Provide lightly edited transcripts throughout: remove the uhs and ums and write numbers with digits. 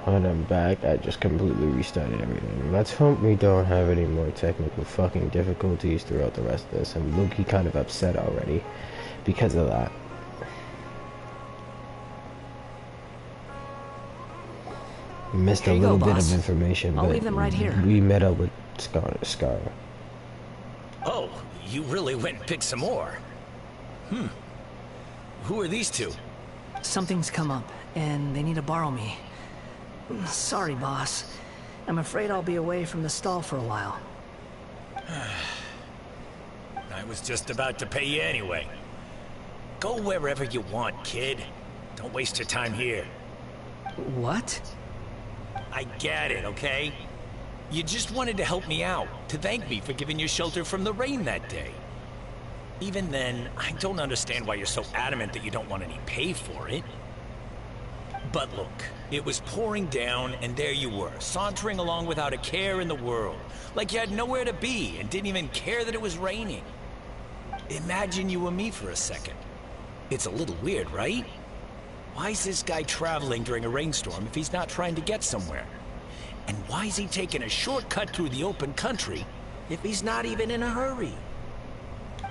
When I'm back, I just completely restarted everything. Let's hope we don't have any more technical fucking difficulties throughout the rest of this. I'm low-key kind of upset already because of that. Missed a little bit of information, I'll but leave them right here. We met up with Scar. Oh, you really went and picked some more. Who are these two? Something's come up, and they need to borrow me. Sorry, boss. I'm afraid I'll be away from the stall for a while. I was just about to pay you anyway. Go wherever you want, kid. Don't waste your time here. What? I get it, okay? You just wanted to help me out, to thank me for giving you shelter from the rain that day. Even then, I don't understand why you're so adamant that you don't want any pay for it. But look, it was pouring down, and there you were, sauntering along without a care in the world, like you had nowhere to be and didn't even care that it was raining. Imagine you were me for a second. It's a little weird, right? Why is this guy traveling during a rainstorm if he's not trying to get somewhere? And why is he taking a shortcut through the open country if he's not even in a hurry?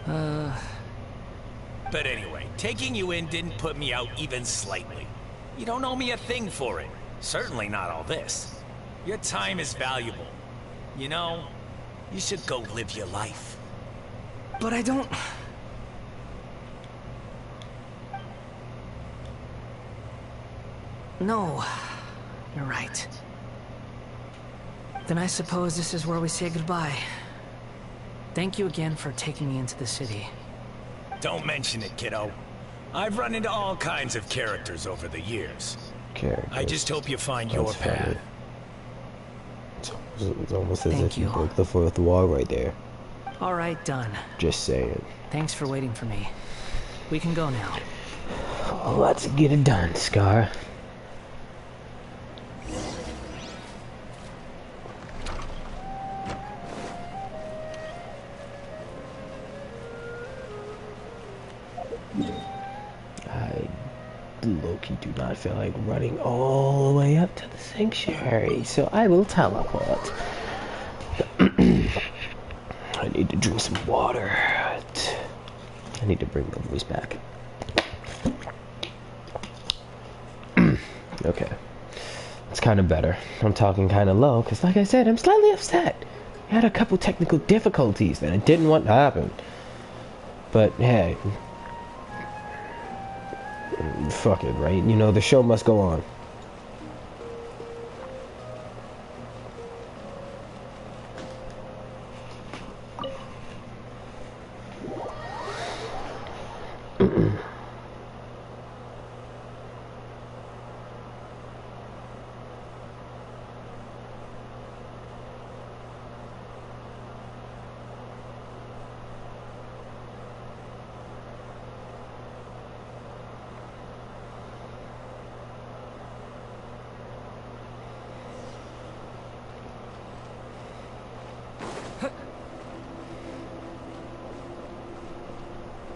But anyway, taking you in didn't put me out even slightly. You don't owe me a thing for it. Certainly not all this. Your time is valuable. You know, you should go live your life. But I don't... No, you're right. Then I suppose this is where we say goodbye. Thank you again for taking me into the city. Don't mention it, kiddo. I've run into all kinds of characters over the years. I just hope you find your path. It's almost as Thank if you you. broke the fourth wall right there. All right, done. Just saying. Thanks for waiting for me. We can go now. Let's get it done, Scar. Loki do not feel like running all the way up to the sanctuary, so I will teleport. I need to drink some water. I need to bring my voice back. Okay. It's kind of better. I'm talking kind of low, because like I said, I'm slightly upset. I had a couple technical difficulties that I didn't want to happen. But hey, fuck it, right? You know, the show must go on.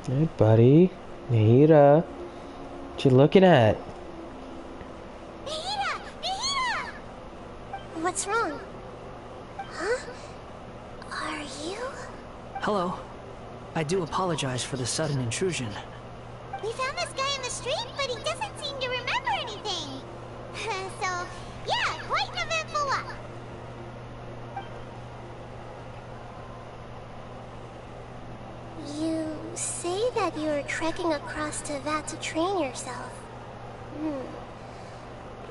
Hey, buddy. Nahira. What you looking at? Nahira! Nahira! What's wrong? Huh? Are you? Hello. I do apologize for the sudden intrusion. We found this guy in the street, but he doesn't seem to remember anything. So, yeah, quite an eventful walk. You say that you are trekking across Teyvat to train yourself.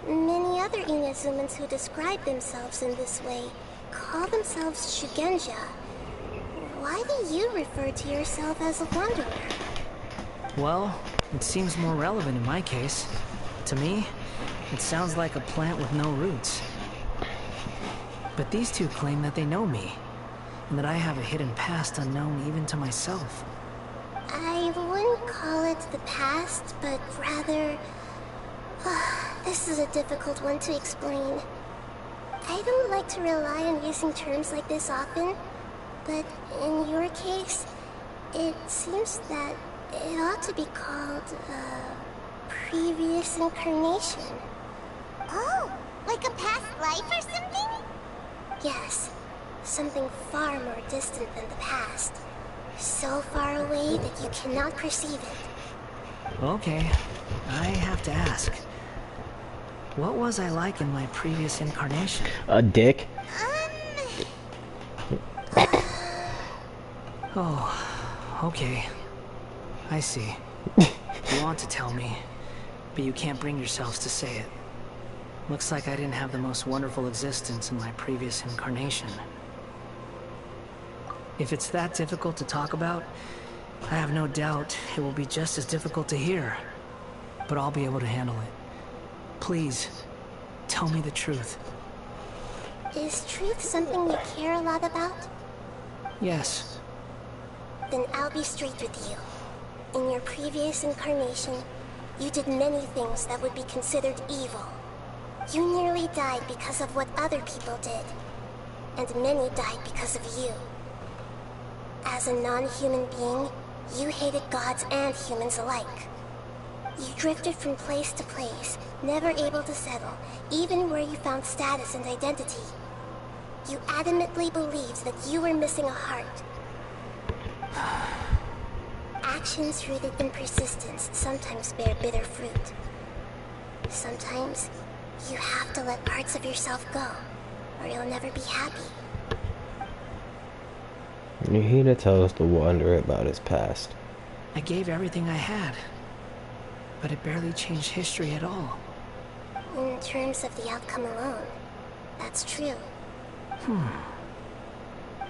Many other Inazumans who describe themselves in this way call themselves Shugenja. Why do you refer to yourself as a wanderer? Well, it seems more relevant in my case. To me, it sounds like a plant with no roots. But these two claim that they know me, and that I have a hidden past unknown even to myself. I wouldn't call it the past, but rather... this is a difficult one to explain. I don't like to rely on using terms like this often, but in your case, it seems that it ought to be called, previous incarnation. Oh, like Yes, something far more distant than the past. So far away that you cannot perceive it. Okay, I have to ask. What was I like in my previous incarnation? A dick. Oh, okay. I see. You want to tell me, but you can't bring yourselves to say it. Looks like I didn't have the most wonderful existence in my previous incarnation. If it's that difficult to talk about, I have no doubt it will be just as difficult to hear. But I'll be able to handle it. Please, tell me the truth. Is truth something you care a lot about? Yes. Then I'll be straight with you. In your previous incarnation, you did many things that would be considered evil. You nearly died because of what other people did. And many died because of you. As a non-human being, you hated gods and humans alike. You drifted from place to place, never able to settle, even where you found status and identity. You adamantly believed that you were missing a heart. Actions rooted in persistence sometimes bear bitter fruit. Sometimes, you have to let parts of yourself go, or you'll never be happy. You're here to tell us to wonder about his past. I gave everything I had, but it barely changed history at all. In terms of the outcome alone, that's true.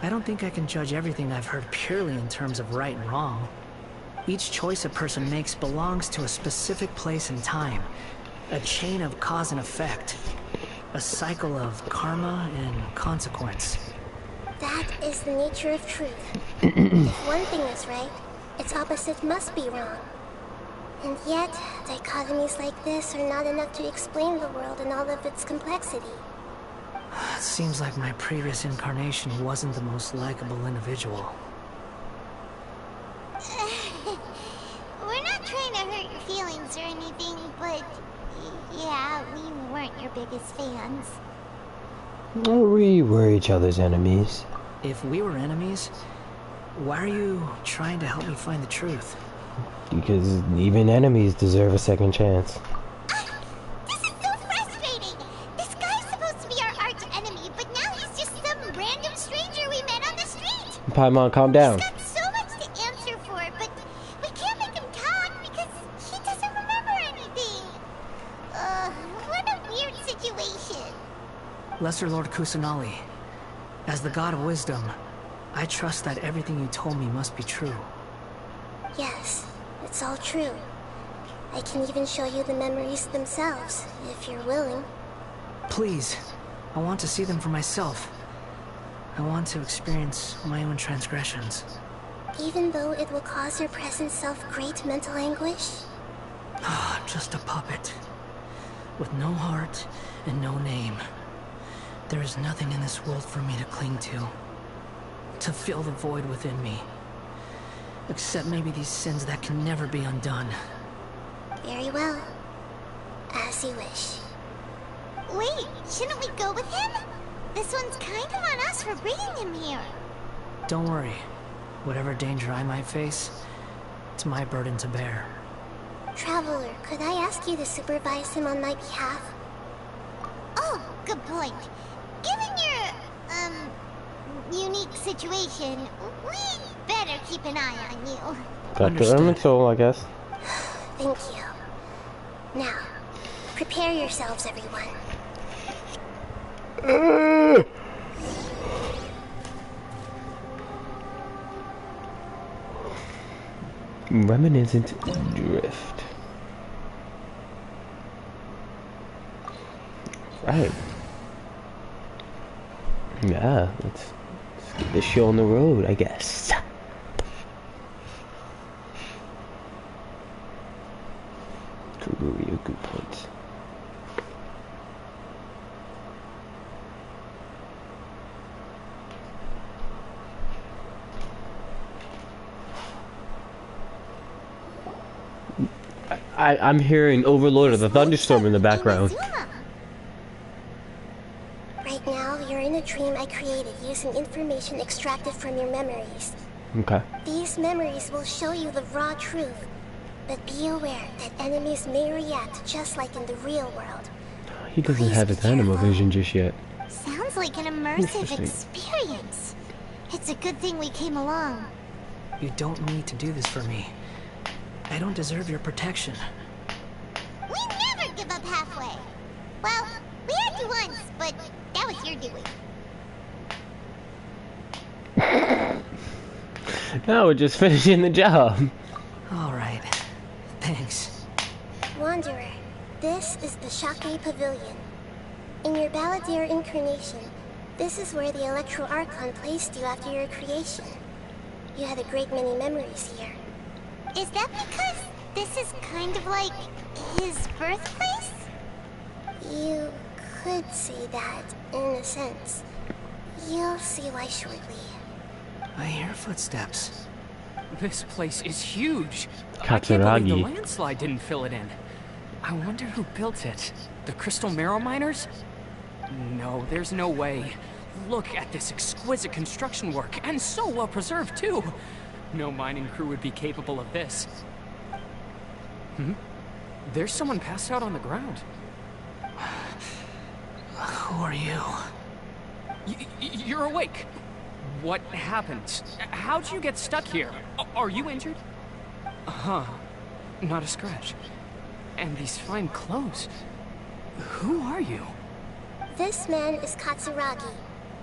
I don't think I can judge everything I've heard purely in terms of right and wrong. Each choice a person makes belongs to a specific place and time. A chain of cause and effect. A cycle of karma and consequence. That is the nature of truth. If one thing is right, its opposite must be wrong. And yet, dichotomies like this are not enough to explain the world in all of its complexity. It seems like my previous incarnation wasn't the most likable individual. We're not trying to hurt your feelings or anything, but yeah, we weren't your biggest fans. We were each other's enemies. If we were enemies, why are you trying to help me find the truth? Because even enemies deserve a second chance. This is so frustrating! This guy's supposed to be our arch enemy, but now he's just some random stranger we met on the street! Paimon, calm down. He's got so much to answer for, but we can't make him talk because he doesn't remember anything. What a weird situation. Lesser Lord Kusanali, as the god of wisdom, I trust that everything you told me must be true. Yes, it's all true. I can even show you the memories themselves, if you're willing. Please, I want to see them for myself. I want to experience my own transgressions. Even though it will cause your present self great mental anguish? Ah, just a puppet. With no heart and no name. There is nothing in this world for me to cling to. To fill the void within me. Except maybe these sins that can never be undone. Very well. As you wish. Wait, shouldn't we go with him? This one's kind of on us for bringing him here. Don't worry. Whatever danger I might face, it's my burden to bear. Traveler, could I ask you to supervise him on my behalf? Oh, good point. Given your, unique situation, we better keep an eye on you. Got the earn soul, I guess. Thank you. Now, prepare yourselves, everyone. Reminiscent drift. Right. Yeah, let's get this show on the road, I guess. Good point. I'm hearing Overlord of the Thunderstorm in the background. Right Right now, you're in a dream I created using information extracted from your memories. Okay. These memories will show you the raw truth, but be aware that enemies may react just like in the real world. He doesn't Please have be his animal careful. vision just yet. Sounds like an immersive Interesting. experience. It's a good thing we came along. You don't need to do this for me. I don't deserve your protection. We never give up halfway. Well, we had to once, but that was your doing. Now we're just finishing the job. All right. Thanks. Wanderer, this is the Shake Pavilion. In your Balladeer incarnation, this is where the Electro Archon placed you after your creation. You had a great many memories here. Is that because this is kind of like his birthplace? You could say that, in a sense. You'll see why shortly. I hear footsteps. This place is huge. I can't believe the Katsuragi. landslide didn't fill it in. I wonder who built it. The Crystal Marrow Miners? No, there's no way. Look at this exquisite construction work, and so well preserved too. No mining crew would be capable of this. There's someone passed out on the ground. Who are you? You're awake. What happened? How'd you get stuck here? Are you injured? Huh. Not a scratch. And these fine clothes. Who are you? This man is Katsuragi,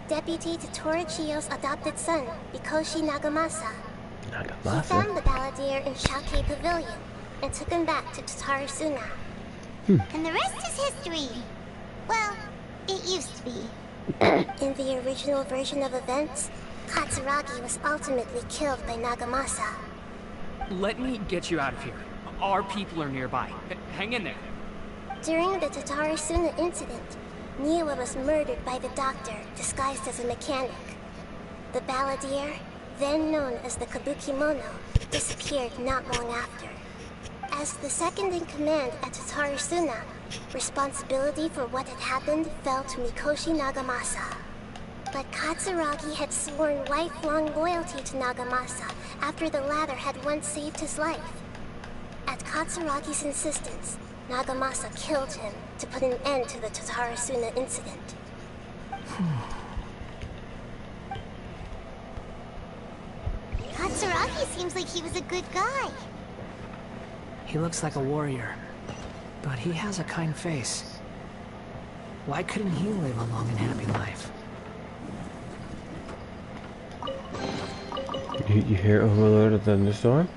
deputy to Torichiyo's adopted son, Mikoshi Nagamasa. He Nagamasa. found the Balladeer in Shake Pavilion and took him back to Tataru-suna. And the rest is history. Well, it used to be. In the original version of events, Katsuragi was ultimately killed by Nagamasa. Let me get you out of here. Our people are nearby. Hang in there. During the Tataru-suna incident, Niwa was murdered by the doctor disguised as a mechanic. The Balladeer, then known as the Kabukimono, disappeared not long after. As the second in command at Tataru-suna, responsibility for what had happened fell to Mikoshi Nagamasa. But Katsuragi had sworn lifelong loyalty to Nagamasa after the latter had once saved his life. At Katsuragi's insistence, Nagamasa killed him to put an end to the Tataru-suna incident. Katsuragi seems like he was a good guy. He looks like a warrior, but he has a kind face. Why couldn't he live a long and happy life? You hear Overlord of Thunderstorm?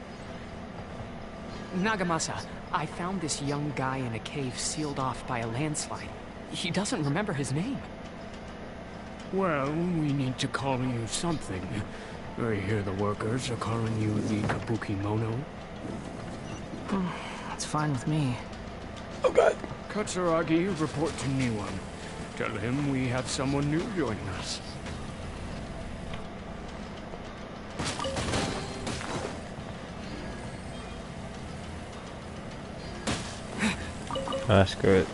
Nagamasa, I found this young guy in a cave sealed off by a landslide. He doesn't remember his name. Well, we need to call you something. I hear the workers are calling you the Kabukimono. That's fine with me. Katsuragi, report to Niwa. Tell him we have someone new joining us. Ah, screw it.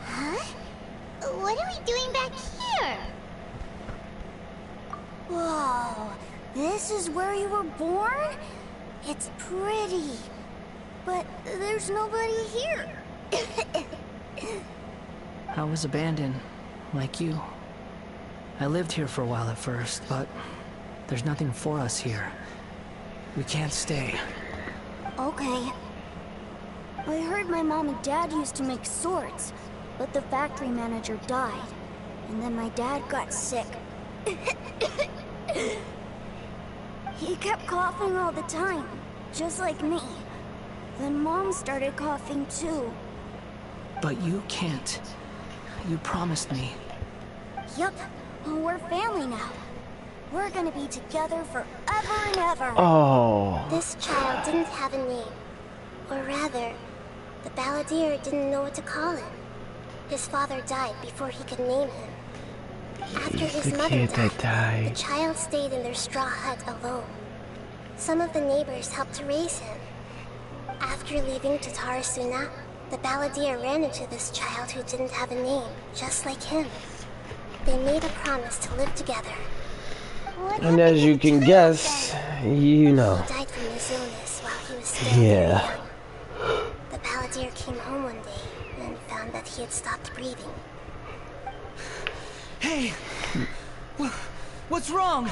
Huh? What are we doing back here? Whoa, this is where you were born? It's pretty, but there's nobody here. I was abandoned, like you. I lived here for a while at first, but there's nothing for us here. We can't stay. Okay. I heard my mom and dad used to make swords, but the factory manager died, and then my dad got sick. He kept coughing all the time, just like me. Then Mom started coughing too. But you can't. You promised me. Yup, we're family now. We're gonna be together forever and ever. Oh. This child didn't have a name. Or rather, The balladeer didn't know what to call him. His father died before he could name him. After his The mother kid that died, died. the child stayed in their straw hut alone. Some of the neighbors helped to raise him. After leaving Tatarasuna, the balladeer ran into this child who didn't have a name, just like him. They made a promise to live together. And as you can guess, you know. He died from his illness while he was still very Yeah. young. The balladeer came home one day and found that he had stopped breathing. Hey! What's wrong?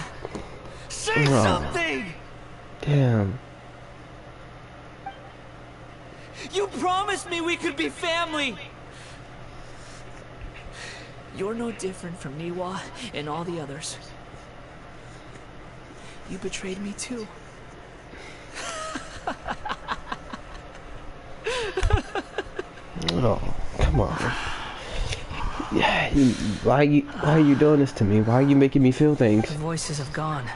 Say Wrong. something! Damn. You promised me we could be family! You're no different from Niwa and all the others. You betrayed me too. Oh, come on. Yeah, why are you doing this to me? Why are you making me feel things? The voices have gone.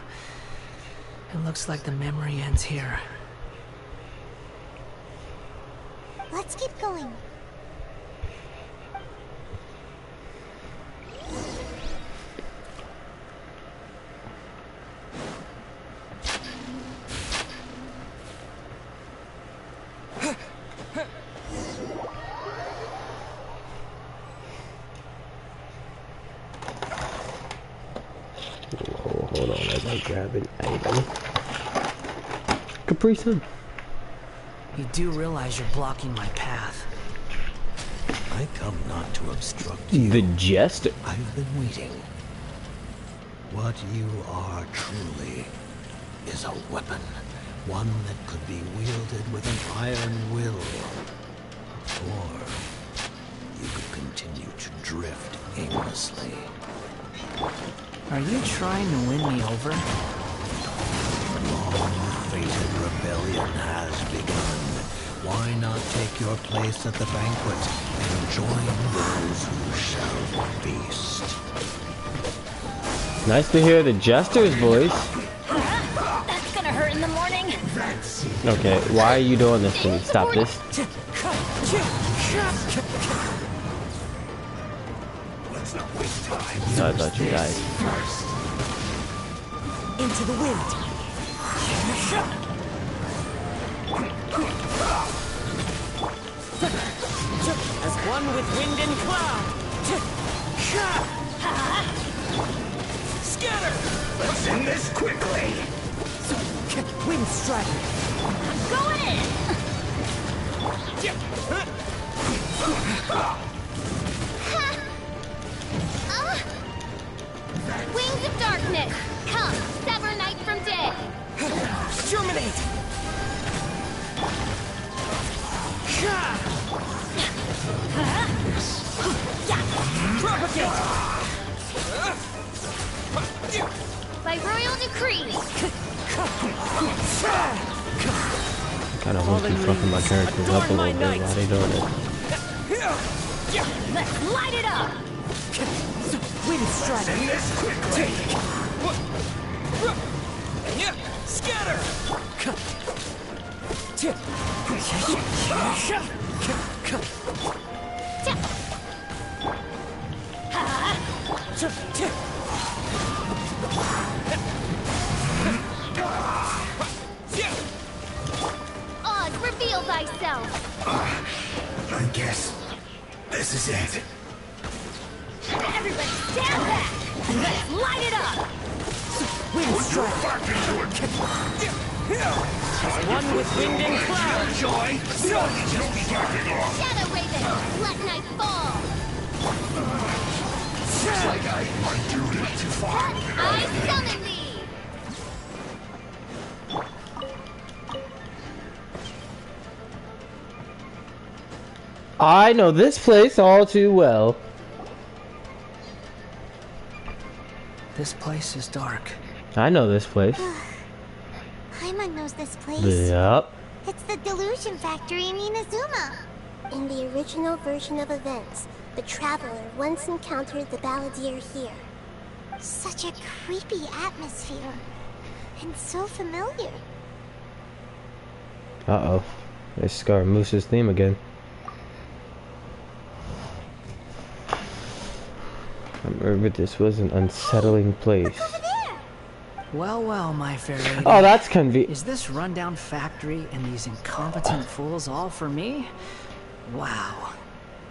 It looks like the memory ends here. Let's keep going. Oh, hold on as I grab an item. Capri Sun. You do realize you're blocking my path. I come not to obstruct you. The Jester. I've been waiting. What you are truly is a weapon. One that could be wielded with an iron will. Or you could continue to drift aimlessly. Are you trying to win me over? Long-fated rebellion has begun. Why not take your place at the banquet and join those who shall feast? Nice to hear the Jester's voice. That's gonna hurt in the morning. Okay, why are you doing this to me? Stop this. Let's not waste time. No, I thought you died. Into the wind. As one with wind and cloud. Scatter! Let's end this quickly. Wind strike. Going in! Wings of darkness! Come, sever night from day! Germinate! Propagate! By royal decree! Kind of want to fucking my characters up a little bit. Why are they doing it? Let's light it up! Wind strike! End this quickly. Scatter! Oz, reveal thyself! I guess this is it. Everybody stand back! Let's light it up! Wind strike! As one with wind and cloud! Joy. Shadow Raven, let night fall! Looks like I might do it too far. I summon thee! I know this place all too well. This place is dark. I know this place. Paimon knows this place. Yep. It's the Delusion Factory in Inazuma. In the original version of events, the Traveler once encountered the balladeer here. Such a creepy atmosphere. And so familiar. Uh-oh. It's Scaramouche's theme again. remember this was an unsettling place. Well, well, my fair lady. Oh, that's convenient. Is this rundown factory and these incompetent fools all for me? Wow.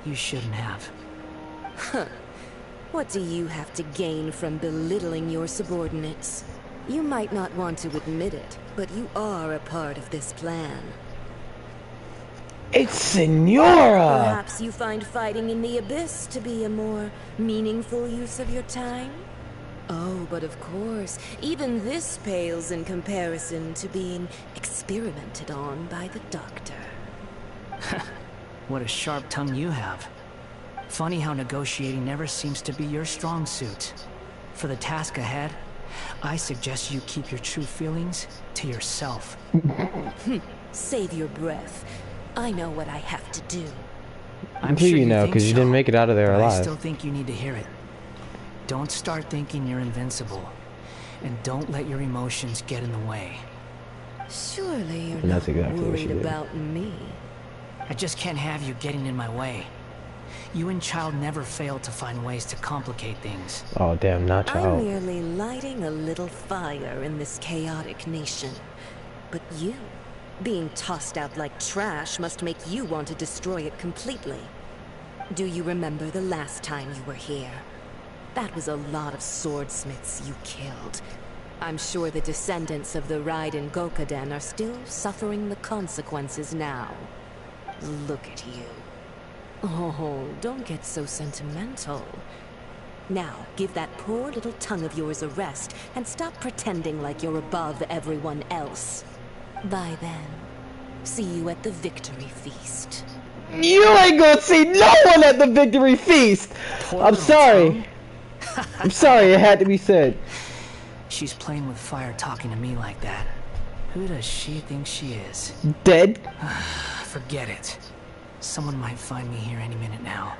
You shouldn't have. Huh. What do you have to gain from belittling your subordinates? You might not want to admit it, but you are a part of this plan. It's Senora! Perhaps you find fighting in the Abyss to be a more meaningful use of your time? Oh, but of course, even this pales in comparison to being experimented on by the doctor. What a sharp tongue you have. Funny how negotiating never seems to be your strong suit. For the task ahead, I suggest you keep your true feelings to yourself. Save your breath. I know what I have to do. I'm sure you know, because you didn't make it out of there but alive. I still think you need to hear it. Don't start thinking you're invincible. And don't let your emotions get in the way. Surely you're And that's not exactly what she worried did. about me. I just can't have you getting in my way. You and Child never fail to find ways to complicate things. Oh, damn, not I'm Child. merely lighting a little fire in this chaotic nation. But you, being tossed out like trash, must make you want to destroy it completely. Do you remember the last time you were here? That was a lot of swordsmiths you killed. I'm sure the descendants of the Raiden Gokaden are still suffering the consequences now. Look at you. Oh, don't get so sentimental. Now, give that poor little tongue of yours a rest and stop pretending like you're above everyone else. By then, see you at the victory feast. You ain't gonna see no one at the victory feast! I'm sorry. I'm sorry, it had to be said. She's playing with fire talking to me like that. Who does she think she is? Dead? Forget it. Someone might find me here any minute now.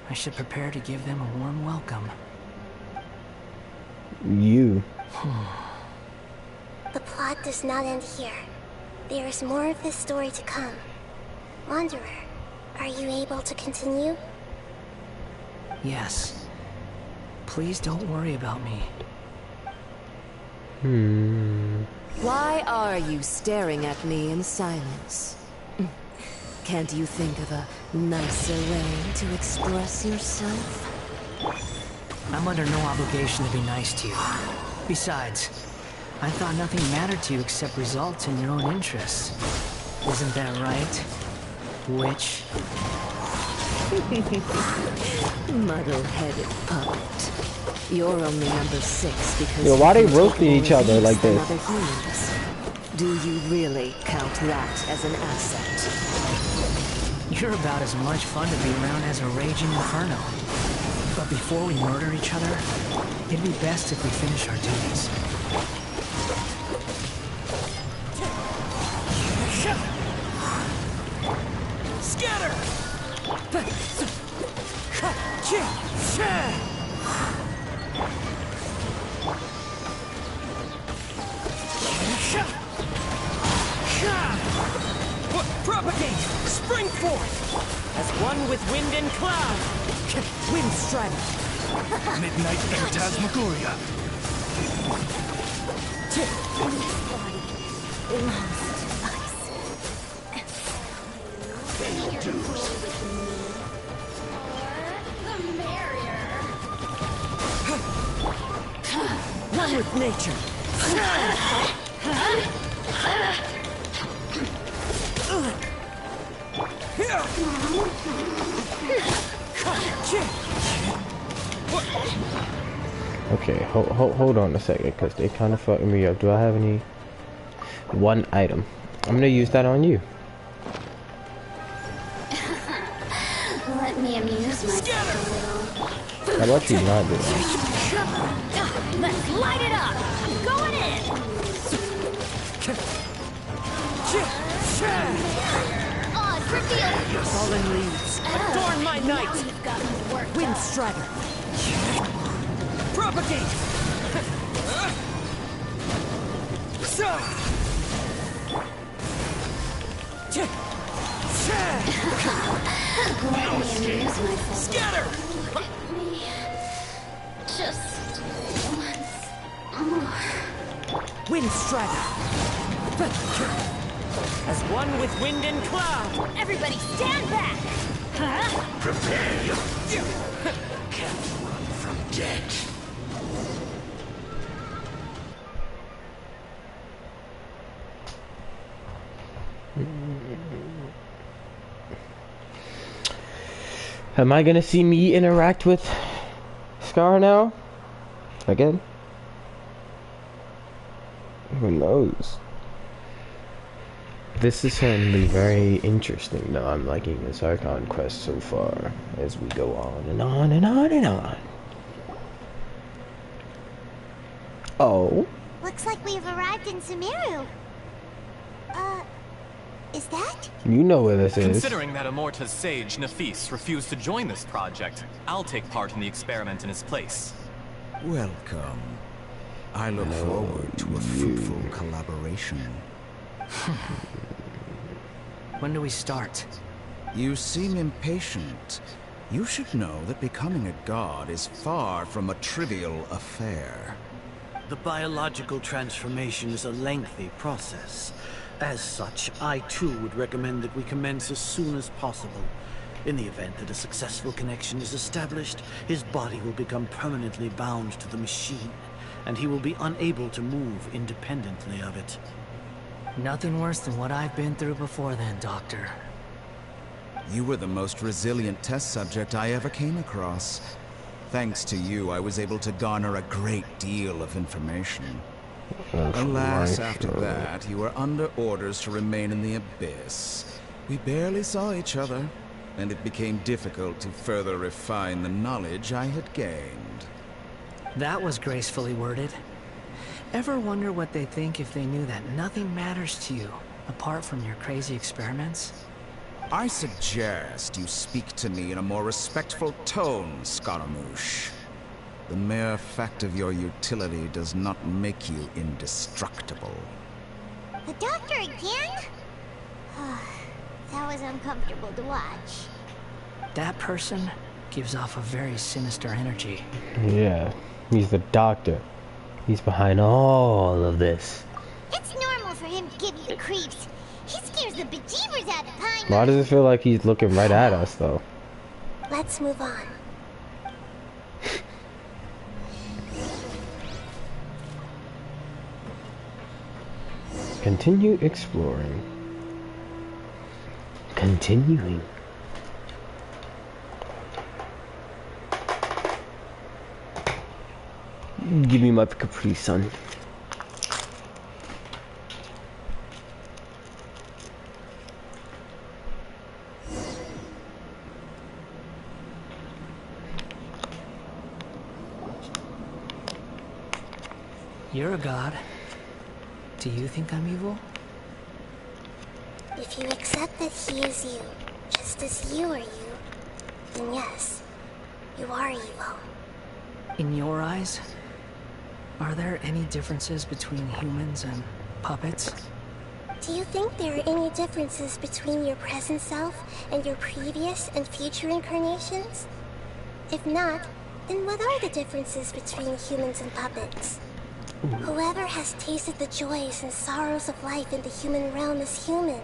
I should prepare to give them a warm welcome. You. The plot does not end here. There is more of this story to come. Wanderer, are you able to continue? Yes. Please don't worry about me. Why are you staring at me in silence? Can't you think of a nicer way to express yourself? I'm under no obligation to be nice to you. Besides, I thought nothing mattered to you except results in your own interests. Isn't that right? Witch? Muddle-headed puppet. You're only number 6 because Yo, why you they can take roasting more each other abuse like than this? other humans. Do you really count that as an asset? You're about as much fun to be around as a raging inferno. But before we murder each other, it'd be best if we finish our duties. Scatter! Propagate! Spring forth! As one with wind and cloud. Wind Strider! Midnight Phantasmagoria! One with nature. Okay, hold on a second, because they kind of fucking me up. Do I have any... One item. I'm gonna use that on you. Let me amuse myself a little. How about you not do that? Let's light it up! I'm going in! Odd reveal! Fallen leaves. Adorn my night. You've got me worked Wind up. Strider. Propagate! Let me amuse myself. Scatter! Wind Strider! As one with wind and cloud! Everybody stand back! Huh? Prepare your fury. Can't run from death. Am I gonna see me interact with Scar now? Again? Who knows? This is certainly very interesting though. I'm liking this Archon quest so far as we go on and on and on and on. Oh. Looks like we've arrived in Sumeru. Is that? You know where this is. Considering that Amorta's sage, Nafis, refused to join this project, I'll take part in the experiment in his place. Welcome. I look forward to a fruitful collaboration. When do we start? You seem impatient. You should know that becoming a god is far from a trivial affair. The biological transformation is a lengthy process. As such, I too would recommend that we commence as soon as possible. In the event that a successful connection is established, his body will become permanently bound to the machine, and he will be unable to move independently of it. Nothing worse than what I've been through before then, Doctor. You were the most resilient test subject I ever came across. Thanks to you, I was able to garner a great deal of information. Alas, after that, you were under orders to remain in the Abyss. We barely saw each other, and it became difficult to further refine the knowledge I had gained. That was gracefully worded. Ever wonder what they think if they knew that nothing matters to you, apart from your crazy experiments? I suggest you speak to me in a more respectful tone, Scaramouche. The mere fact of your utility does not make you indestructible. The doctor again? That was uncomfortable to watch. That person gives off a very sinister energy. Yeah, he's the doctor. He's behind all of this. It's normal for him to give you the creeps. He scares the bejeebers out of Pine. Why does it feel like he's looking right at us, though? Let's move on. Continue exploring. Continuing. Give me my Capri Sun. You're a god. Do you think I'm evil? If you accept that he is you, just as you are you, then yes, you are evil. In your eyes, are there any differences between humans and puppets? Do you think there are any differences between your present self and your previous and future incarnations? If not, then what are the differences between humans and puppets? Whoever has tasted the joys and sorrows of life in the human realm is human.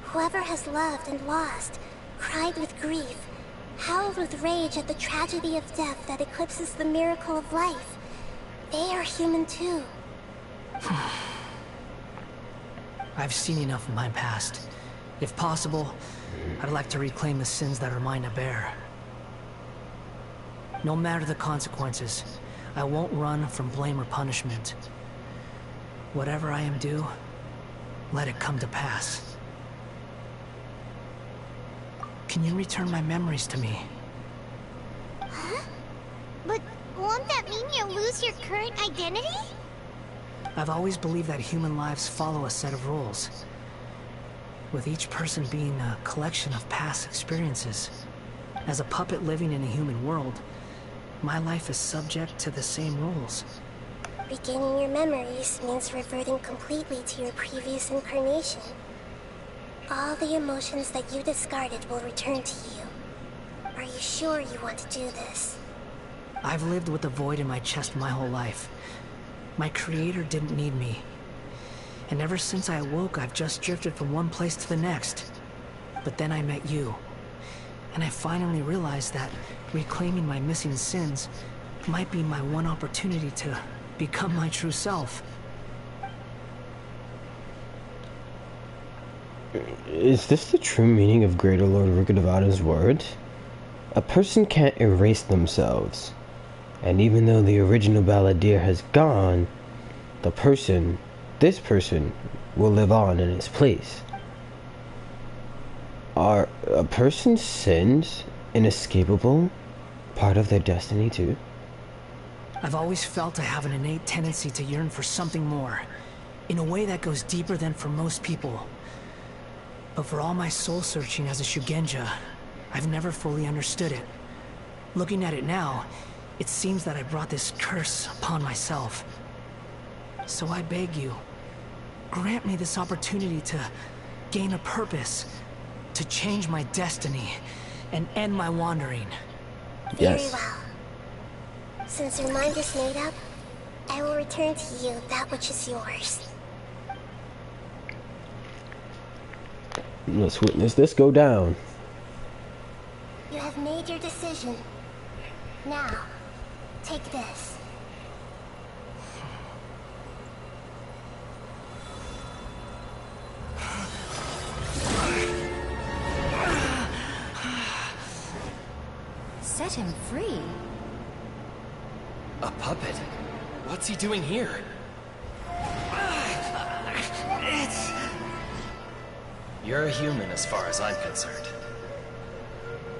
Whoever has loved and lost, cried with grief, howled with rage at the tragedy of death that eclipses the miracle of life, they are human too. I've seen enough of my past. If possible, I'd like to reclaim the sins that are mine to bear. No matter the consequences, I won't run from blame or punishment. Whatever I am due, let it come to pass. Can you return my memories to me? Huh? But won't that mean you'll lose your current identity? I've always believed that human lives follow a set of rules, with each person being a collection of past experiences. As a puppet living in a human world, my life is subject to the same rules. Regaining your memories means reverting completely to your previous incarnation. All the emotions that you discarded will return to you. Are you sure you want to do this? I've lived with a void in my chest my whole life. My creator didn't need me. And ever since I awoke, I've just drifted from one place to the next. But then I met you. And I finally realized that reclaiming my missing sins might be my one opportunity to become my true self. Is this the true meaning of Greater Lord Rukkhadevada's words? A person can't erase themselves. And even though the original balladeer has gone, this person, will live on in its place. Are a person's sins inescapable part of their destiny too? I've always felt I have an innate tendency to yearn for something more, in a way that goes deeper than for most people. But for all my soul-searching as a Shugenja, I've never fully understood it. Looking at it now, it seems that I brought this curse upon myself. So I beg you, grant me this opportunity to gain a purpose, to change my destiny, and end my wandering. Yes. Very well. Since your mind is made up, I will return to you that which is yours. Let's witness this go down. You have made your decision. Now, take this. Set him free. A puppet? What's he doing here? You're a human as far as I'm concerned.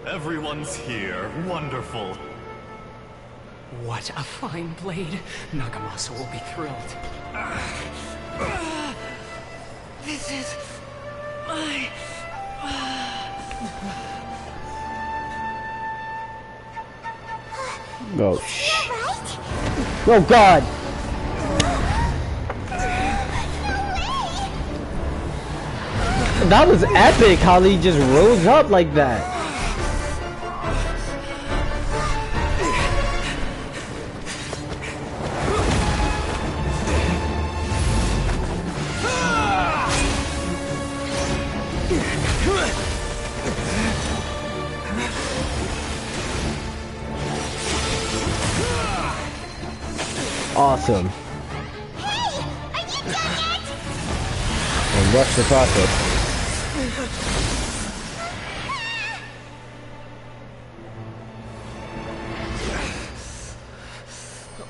Everyone's here. Wonderful. What a fine blade. Nagamasa will be thrilled. This is my... Oh, oh God! That was epic how he just rose up like that. Awesome. Hey! Are you done yet? And rush the process.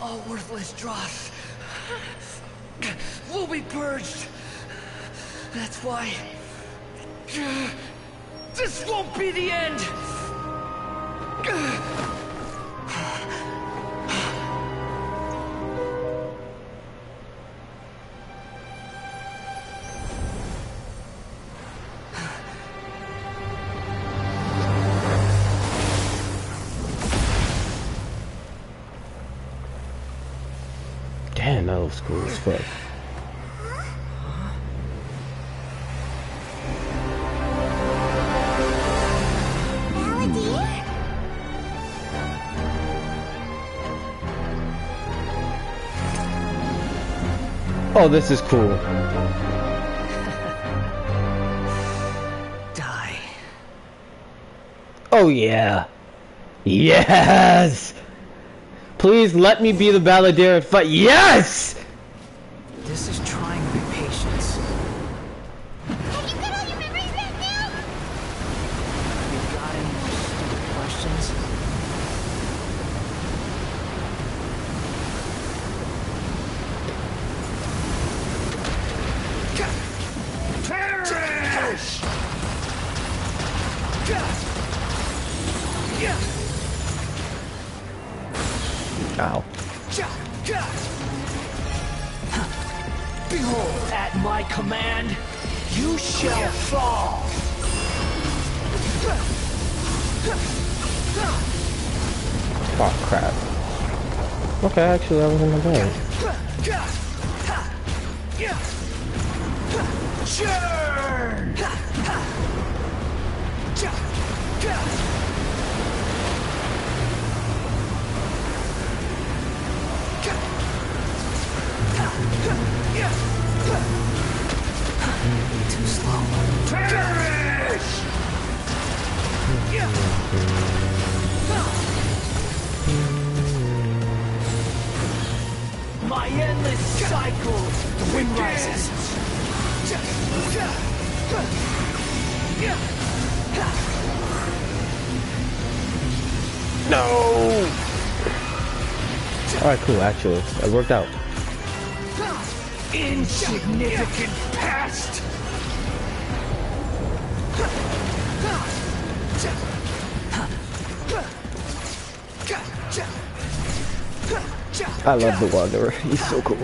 All worthless dross will be purged. That's why this won't be the end. Damn, that was cool as fuck. Oh, this is cool. Die. Oh yeah. Yes! Please let me be the balladeer and fight. Yes! This is trying my patience. Have you got all your memories back now? You got any more stupid questions? Perish! Ow. Behold, at my command, you shall fall. Oh crap. Okay, actually that wasn't my bad. Churn! My endless cycle! The wind rises! No! Alright, cool, actually. It worked out. Insignificant past! I love the Wanderer. He's so cool.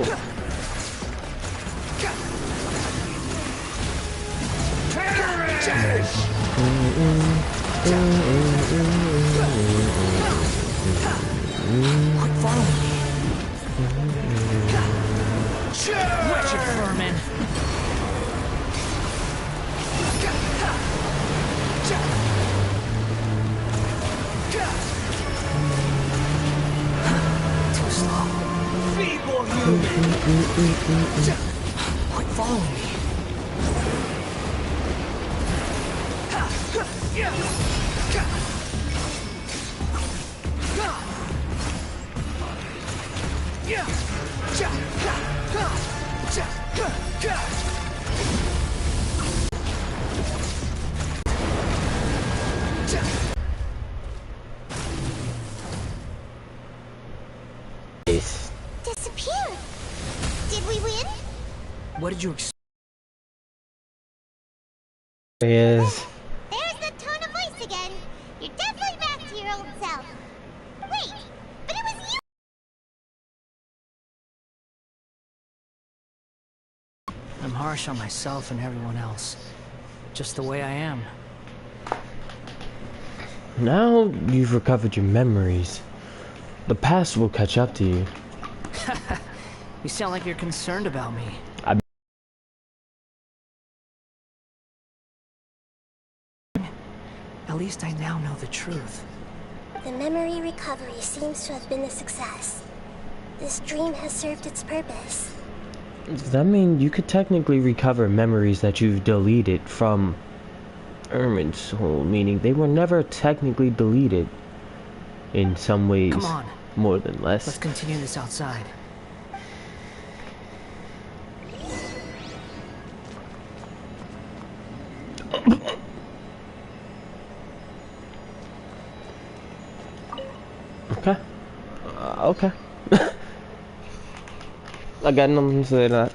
Quit following me. Wretched vermin. Too slow. Feeble human. Quit following me. Disappeared. Did we win? What did you expect? Yes. There's the tone of voice again. You're definitely back to your old self. Wait, but it was you. I'm harsh on myself and everyone else. Just the way I am. Now you've recovered your memories. The past will catch up to you. You sound like you're concerned about me. At least I now know the truth. The memory recovery seems to have been a success. This dream has served its purpose. Does that mean you could technically recover memories that you've deleted from Ermin's soul, meaning they were never technically deleted in some ways, Come on. more than less? Let's continue this outside. Okay. Okay. I got nothing to say to that.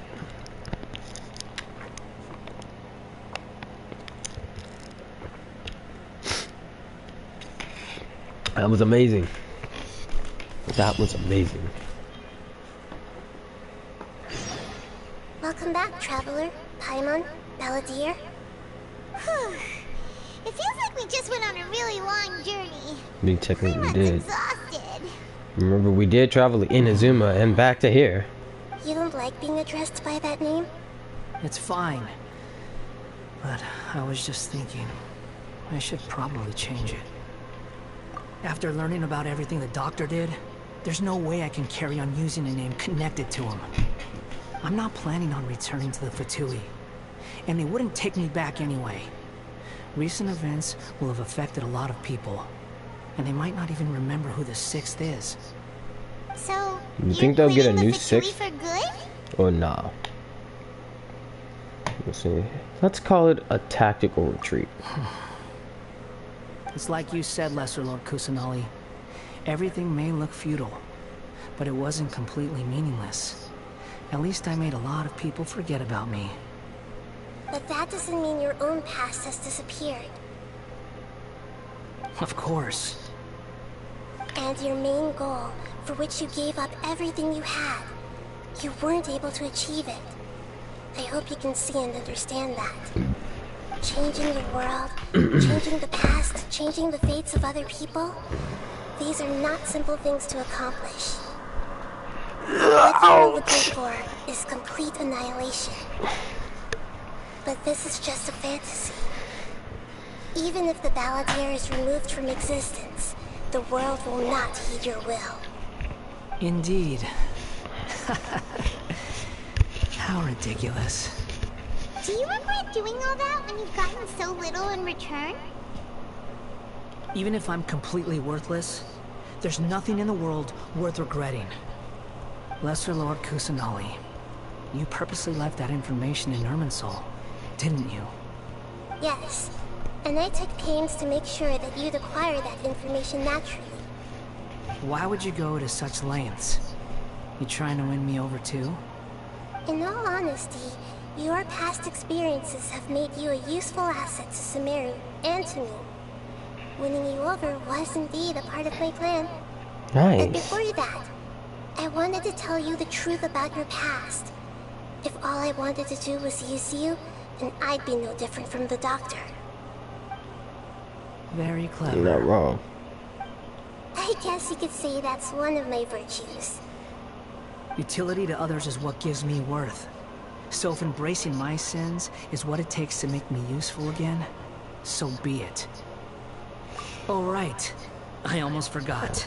That was amazing. That was amazing. Welcome back, traveler, Paimon, Balladeer. It feels like we just went on a really long journey. We technically did. Exhausted. Remember, we did travel to Inazuma and back to here. You don't like being addressed by that name? It's fine. But I was just thinking, I should probably change it. After learning about everything the doctor did, there's no way I can carry on using a name connected to him. I'm not planning on returning to the Fatui, and they wouldn't take me back anyway. Recent events will have affected a lot of people, and they might not even remember who the Sixth is. So, You think they'll get a new Fatui Sixth? for good? Or nah? Let's see. Let's call it a tactical retreat. It's like you said, Lesser Lord Kusanali. Everything may look futile, but it wasn't completely meaningless. At least I made a lot of people forget about me. But that doesn't mean your own past has disappeared. Of course. And your main goal, for which you gave up everything you had, you weren't able to achieve it. I hope you can see and understand that. Changing the world, changing the past, changing the fates of other people, these are not simple things to accomplish. What you are looking for is complete annihilation. But this is just a fantasy. Even if the Balladeer is removed from existence, the world will not heed your will. Indeed. How ridiculous. Do you regret doing all that when you've gotten so little in return? Even if I'm completely worthless, there's nothing in the world worth regretting. Lesser Lord Kusanali, you purposely left that information in Irminsul, didn't you? Yes, and I took pains to make sure that you'd acquire that information naturally. Why would you go to such lengths? You trying to win me over too? In all honesty, your past experiences have made you a useful asset to Sumeru and to me. Winning you over was indeed a part of my plan. Nice. But before that, I wanted to tell you the truth about your past. If all I wanted to do was use you, then I'd be no different from the doctor. Very clever. You're not wrong. I guess you could say that's one of my virtues. Utility to others is what gives me worth. So if embracing my sins is what it takes to make me useful again, so be it. Oh right, I almost forgot.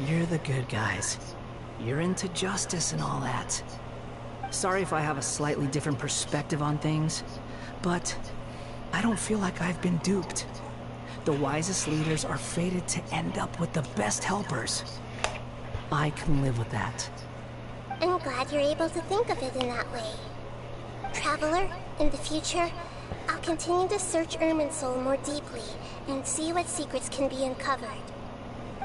You're the good guys. You're into justice and all that. Sorry if I have a slightly different perspective on things, but I don't feel like I've been duped. The wisest leaders are fated to end up with the best helpers. I can live with that. I'm glad you're able to think of it in that way. Traveler, in the future, I'll continue to search Irminsul more deeply and see what secrets can be uncovered.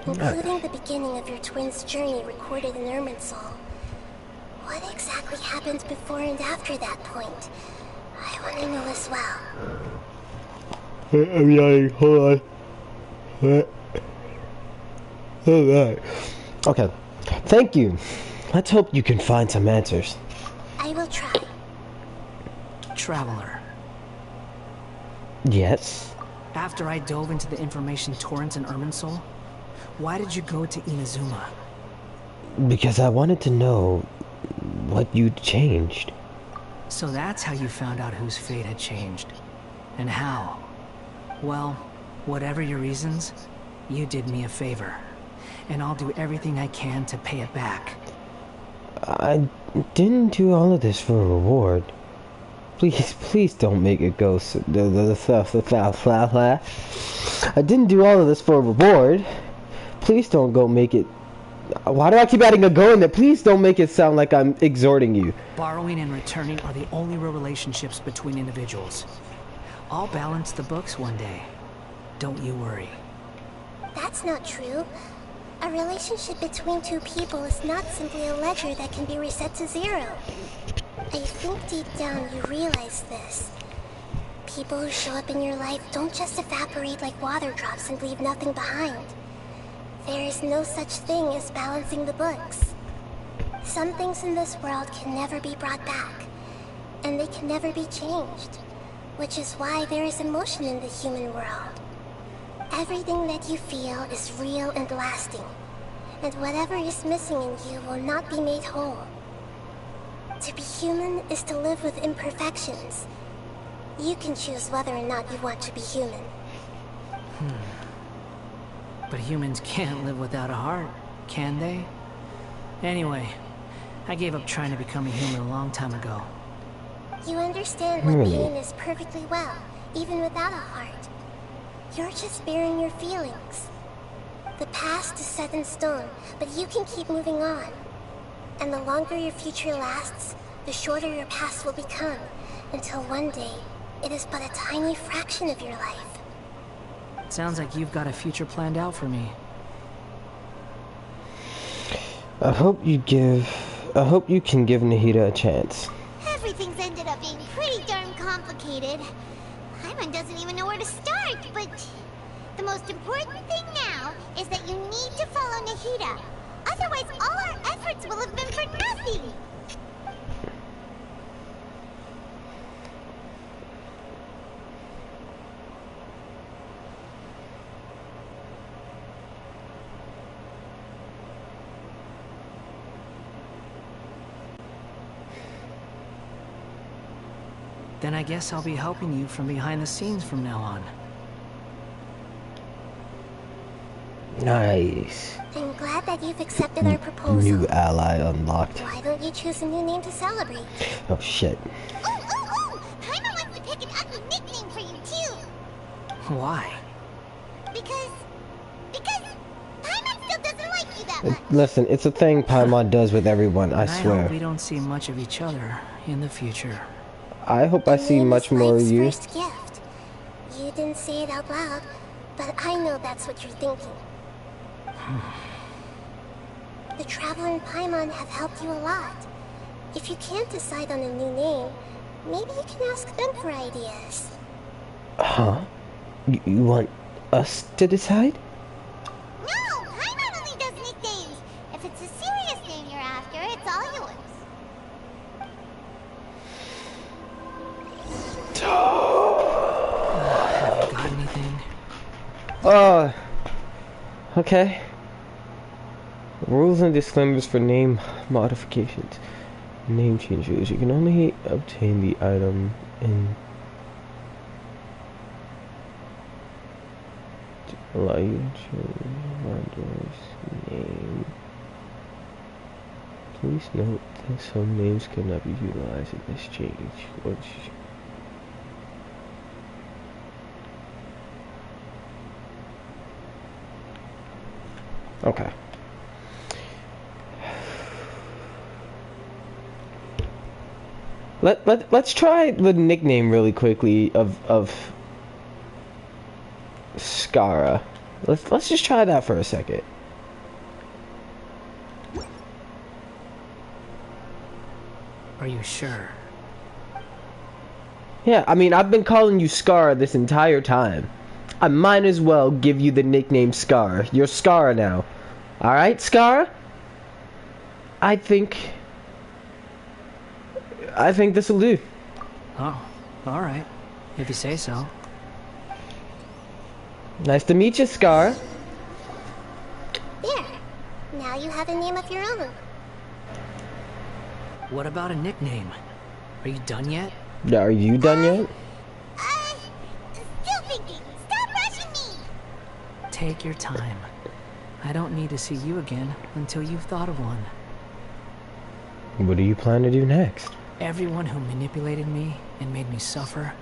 Including the beginning of your twins' journey recorded in Irminsul. What exactly happened before and after that point? I want to know as well. I'm yawning, hold on. Alright. Okay. Thank you. Let's hope you can find some answers. I will try. Traveler. Yes? After I dove into the information torrents in Irminsul, why did you go to Inazuma? Because I wanted to know what you'd changed. So that's how you found out whose fate had changed. And how? Well, whatever your reasons, you did me a favor. And I'll do everything I can to pay it back. I didn't do all of this for a reward. Please don't make it go I didn't do all of this for a reward. Please don't go make it... Why do I keep adding a go in there? Please don't make it sound like I'm exhorting you. Borrowing and returning are the only real relationships between individuals. I'll balance the books one day. Don't you worry. That's not true. A relationship between two people is not simply a ledger that can be reset to zero. I think deep down you realize this. People who show up in your life don't just evaporate like water drops and leave nothing behind. There is no such thing as balancing the books. Some things in this world can never be brought back, and they can never be changed, which is why there is emotion in the human world. Everything that you feel is real and lasting, and whatever is missing in you will not be made whole. To be human is to live with imperfections. You can choose whether or not you want to be human. But humans can't live without a heart, can they? Anyway, I gave up trying to become a human a long time ago. You understand what pain is perfectly well, even without a heart. You're just bearing your feelings. The past is set in stone, but you can keep moving on. And the longer your future lasts, the shorter your past will become, until one day, it is but a tiny fraction of your life. Sounds like you've got a future planned out for me. I hope you can give Nahida a chance. Everything's ended up being pretty darn complicated. Paimon doesn't even know where to start, but the most important thing now is that you need to follow Nahida. Otherwise, all our efforts will have been for nothing. Then I guess I'll be helping you from behind the scenes from now on. Nice. I'm glad that you've accepted our proposal. New ally unlocked. Why don't you choose a new name to celebrate? Oh shit. Paimon wants to pick an ugly nickname for you too. Why? Because Paimon still doesn't like you that much. Listen, it's a thing Paimon does with everyone, I I swear. hope we don't see much of each other in the future. I hope I see much more of you. First gift. You didn't say it out loud, but I know that's what you're thinking. The Traveler and Paimon have helped you a lot. If you can't decide on a new name, maybe you can ask them for ideas. Huh? You want us to decide? No, Paimon only does nicknames. If it's a serious name you're after, it's all yours. Have you got anything? Okay. Rules and disclaimers for name modifications. Name changes. You can only obtain the item in allow you to change Wanderer's name. Please note that some names cannot be utilized in this change. Okay. Let's try the nickname really quickly of Skara. Let's just try that for a second. Are you sure? Yeah, I mean, I've been calling you Skara this entire time. I might as well give you the nickname Skara. You're Skara now. Alright, Skara? I think this will do. Oh, alright. If you say so. Nice to meet you, Skara. There. Now you have a name of your own. What about a nickname? Are you done yet? Are you done yet? Still thinking. Stop rushing me. Take your time. I don't need to see you again until you've thought of one. What do you plan to do next? Everyone who manipulated me and made me suffer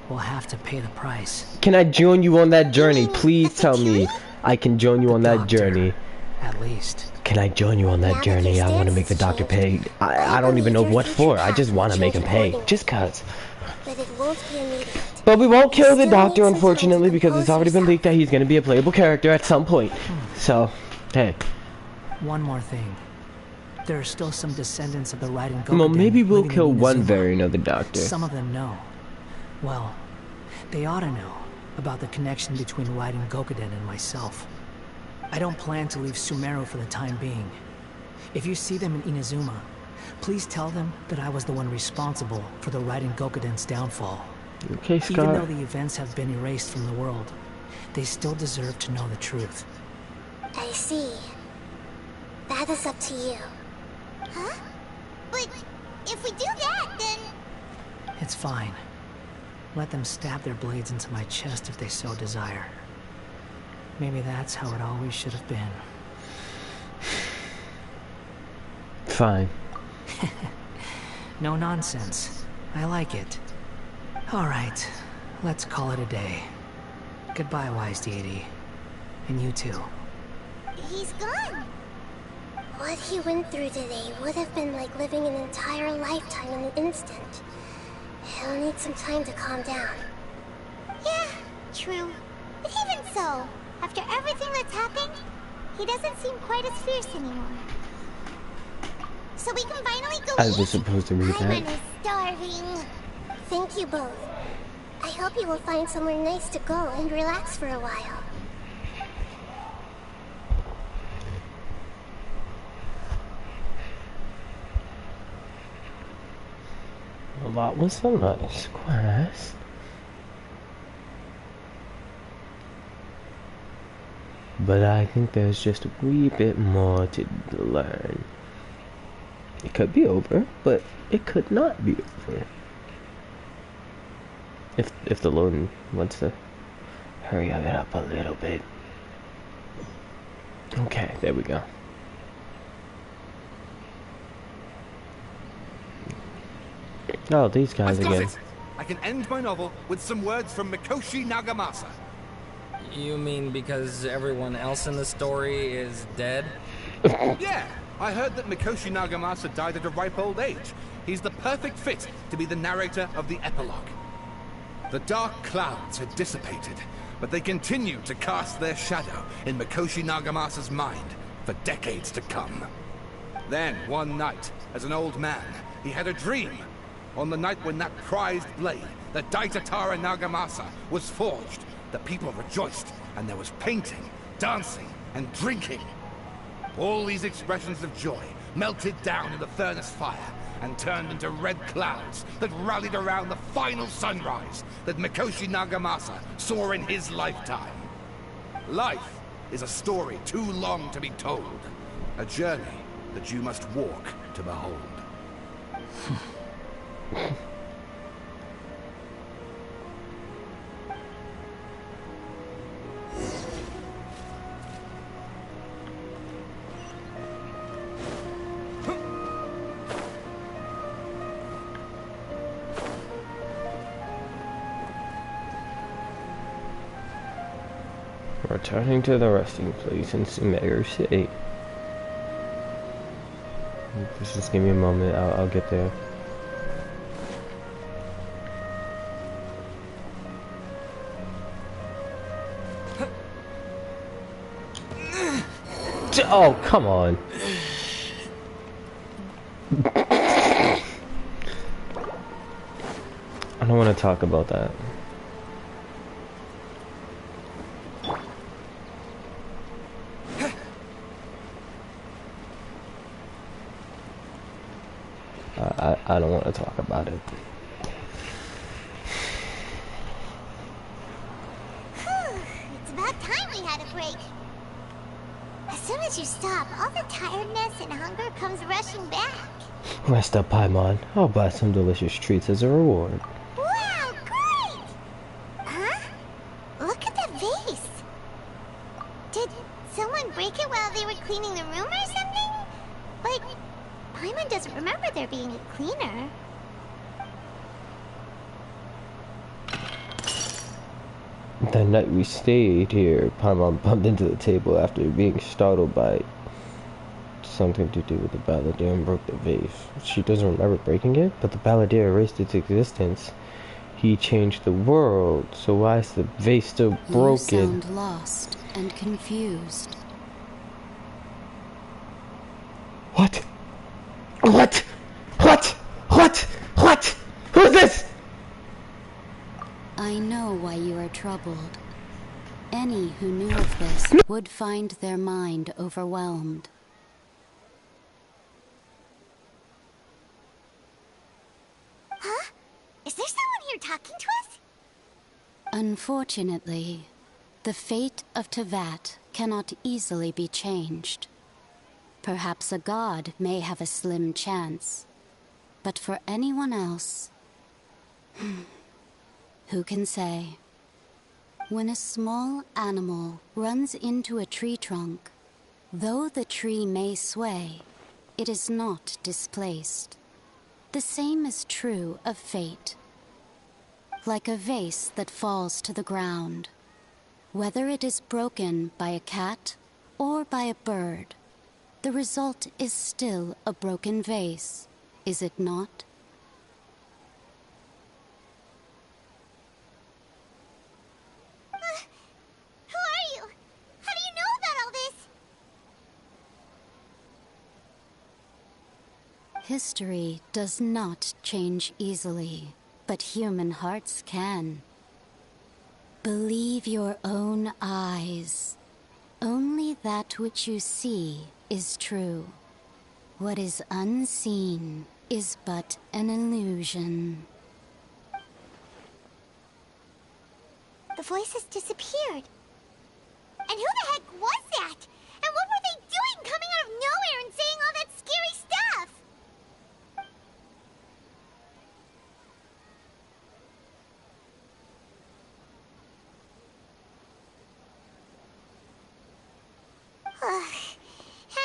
will have to pay the price. Can I join you on that journey? Please tell me I can join you on that journey. At least. Can I join you on that journey? I want to make the doctor pay. I don't even know what for. I just want to make him pay. Just cuz. But it won't be immediate. But we won't kill the doctor, unfortunately, because it's already been leaked that he's going to be a playable character at some point. So, hey. One more thing. There are still some descendants of the Raiden Gokuden. Well, maybe we'll kill one Inazuma. variant of the doctor. Some of them know. Well, they ought to know about the connection between Raiden Gokuden and myself. I don't plan to leave Sumeru for the time being. If you see them in Inazuma, please tell them that I was the one responsible for the Raiden Gokuden's downfall. Okay, Scott. Even though the events have been erased from the world, they still deserve to know the truth. I see. That is up to you. Huh? But if we do that, then... It's fine. Let them stab their blades into my chest if they so desire. Maybe that's how it always should have been. Fine. No nonsense. I like it. Alright, let's call it a day. Goodbye, wise deity. And you too. He's gone. What he went through today would have been like living an entire lifetime in an instant. He'll need some time to calm down. Yeah, true. But even so, after everything that's happened, he doesn't seem quite as fierce anymore. So we can finally go I was supposed to read that. Paimon is starving. Thank you both. I hope you will find somewhere nice to go and relax for a while. Well, that was a nice quest. But I think there's just a wee bit more to learn. It could be over, but it could not be over. If the loading wants to hurry it up a little bit. Okay, there we go. Oh, these guys I've got again. it. I can end my novel with some words from Mikoshi Nagamasa. You mean because everyone else in the story is dead? Yeah, I heard that Mikoshi Nagamasa died at a ripe old age. He's the perfect fit to be the narrator of the epilogue. The dark clouds had dissipated, but they continued to cast their shadow in Mikoshi Nagamasa's mind for decades to come. Then, one night, as an old man, he had a dream. On the night when that prized blade, the Daitatara Nagamasa, was forged, the people rejoiced, and there was painting, dancing, and drinking. All these expressions of joy melted down in the furnace fire and turned into red clouds that rallied around the final sunrise that Mikoshi Nagamasa saw in his lifetime. Life is a story too long to be told, a journey that you must walk to behold. Returning to the resting place in Sumeru City. Just give me a moment, I'll get there. Oh, come on. I don't want to talk about that. I don't want to talk about it. It's about time we had a break. As soon as you stop, all the tiredness and hunger comes rushing back. Rest up, Paimon. I'll buy some delicious treats as a reward. Wow, great! Huh? Look at that vase. Did someone break it while they were cleaning the room or something? Like, Paimon doesn't remember there being a cleaner. The night we stayed here, Paimon bumped into the table after being startled by something to do with the balladeer and broke the vase. She doesn't remember breaking it, but the balladeer erased its existence. He changed the world, so why is the vase still broken? You sound lost and confused. What? What? What? What? What? Who's this? I know why you are troubled. Any who knew of this would find their mind overwhelmed. Huh? Is there someone here talking to us? Unfortunately, the fate of Tevat cannot easily be changed. Perhaps a god may have a slim chance, but for anyone else, who can say? When a small animal runs into a tree trunk, though the tree may sway, it is not displaced. The same is true of fate. Like a vase that falls to the ground, whether it is broken by a cat or by a bird, the result is still a broken vase, is it not? Who are you? How do you know about all this? History does not change easily, but human hearts can. Believe your own eyes. Only that which you see is true. What is unseen is but an illusion. The voices disappeared. And who the heck was that? And what were they doing coming out of nowhere and saying all that scary stuff?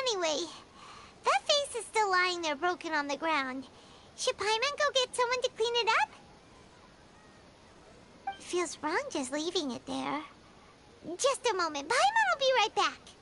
Anyway, that vase is still lying there broken on the ground. Should Paimon go get someone to clean it up? It feels wrong just leaving it there. Just a moment. Paimon will be right back.